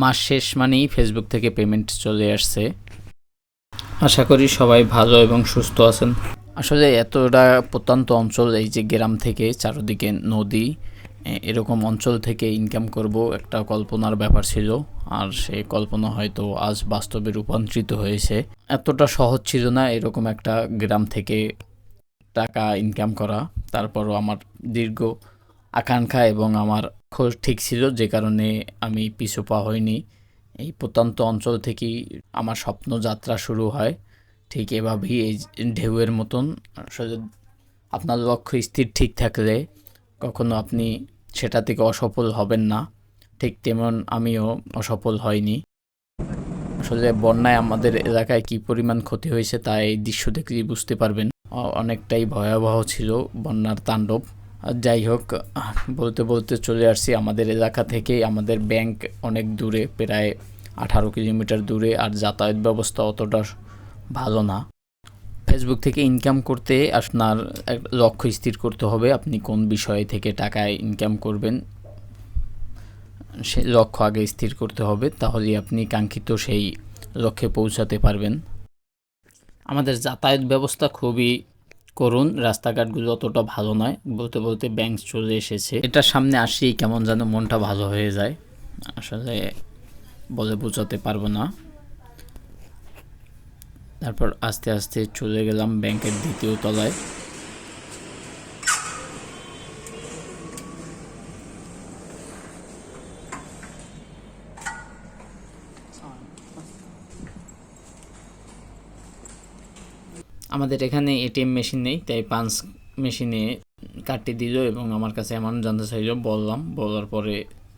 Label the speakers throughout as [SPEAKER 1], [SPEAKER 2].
[SPEAKER 1] মাস শেষ মানেই ফেসবুক থেকে পেমেন্ট চলে আসছে। আশা করি সবাই ভালো এবং সুস্থ আছেন। আসলে এতটা প্রত্যন্ত অঞ্চল, এই যে গ্রাম থেকে চারদিকে নদী, এরকম অঞ্চল থেকে ইনকাম করব একটা কল্পনার ব্যাপার ছিল, আর সেই কল্পনা হয়তো আজ বাস্তবে রূপান্তরিত হয়েছে। এতটা সহজ ছিল না এরকম একটা গ্রাম থেকে টাকা ইনকাম করা। তারপরও আমার দীর্ঘ আকাঙ্ক্ষা এবং আমার খোঁজ ঠিক ছিল, যে কারণে আমি পিছু পা হইনি। এই প্রত্যন্ত অঞ্চল থেকেই আমার স্বপ্ন যাত্রা শুরু হয়। ঠিক এভাবেই এই ঢেউয়ের মতন। আসলে আপনার লক্ষ্য স্থির ঠিক থাকলে কখনো আপনি সেটা থেকে অসফল হবেন না। ঠিক তেমন আমিও অসফল হয়নি। আসলে বন্যায় আমাদের এলাকায় কী পরিমাণ ক্ষতি হয়েছে তা এই দৃশ্য দেখলেই বুঝতে পারবেন। অনেকটাই ভয়াবহ ছিল বন্যার তাণ্ডব। যাই হোক, বলতে বলতে চলে আসছি আমাদের এলাকা থেকে। আমাদের ব্যাংক অনেক দূরে, প্রায় 18 কিলোমিটার দূরে, আর যাতায়াত ব্যবস্থা অতটা ভালো না। ফেসবুক থেকে ইনকাম করতে আপনার লক্ষ্য স্থির করতে হবে, আপনি কোন বিষয় থেকে টাকা ইনকাম করবেন সেই লক্ষ্য আগে স্থির করতে হবে, তাহলেই আপনি কাঙ্ক্ষিত সেই লক্ষ্যে পৌঁছাতে পারবেন। আমাদের যাতায়াত ব্যবস্থা খুবই করুণ, রাস্তাঘাটগুলো অতটা ভালো নয়। বলতে বলতে ব্যাংক চলে এসেছে, এটার সামনে আসলেই কেমন যেন মনটা ভালো হয়ে যায়। আসলে বলে বোঝাতে পারবো না। তারপর আস্তে আস্তে চলে গেলাম ব্যাংকের দ্বিতীয় তলায়। আমাদের এখানে এটিএম মেশিন নেই, তাই পাঞ্চ মেশিনে কার্ডটি দিল এবং আমার কাছে অ্যামাউন্ট জানতে চাইল। বললাম, বলার পরে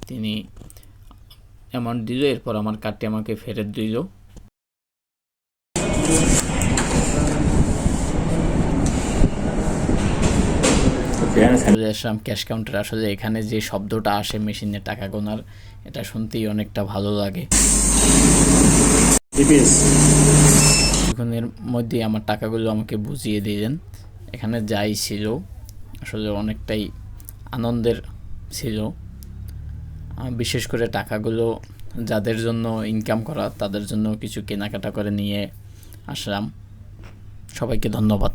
[SPEAKER 1] তিনি অ্যামাউন্ট দিল, এরপর আমার কার্ডটি আমাকে ফেরত দিল। চলে আসলাম ক্যাশ কাউন্টার। আসলে এখানে যে শব্দটা আসে মেশিনে টাকা গোনার, এটা শুনতেই অনেকটা ভালো লাগে। কিছুক্ষণের মধ্যে আমার টাকাগুলো আমাকে বুঝিয়ে দিলেন। এখানে যাই ছিল আসলে অনেকটাই আনন্দের ছিল। বিশেষ করে টাকাগুলো যাদের জন্য ইনকাম করা, তাদের জন্য কিছু কেনাকাটা করে নিয়ে আসলাম। সবাইকে ধন্যবাদ।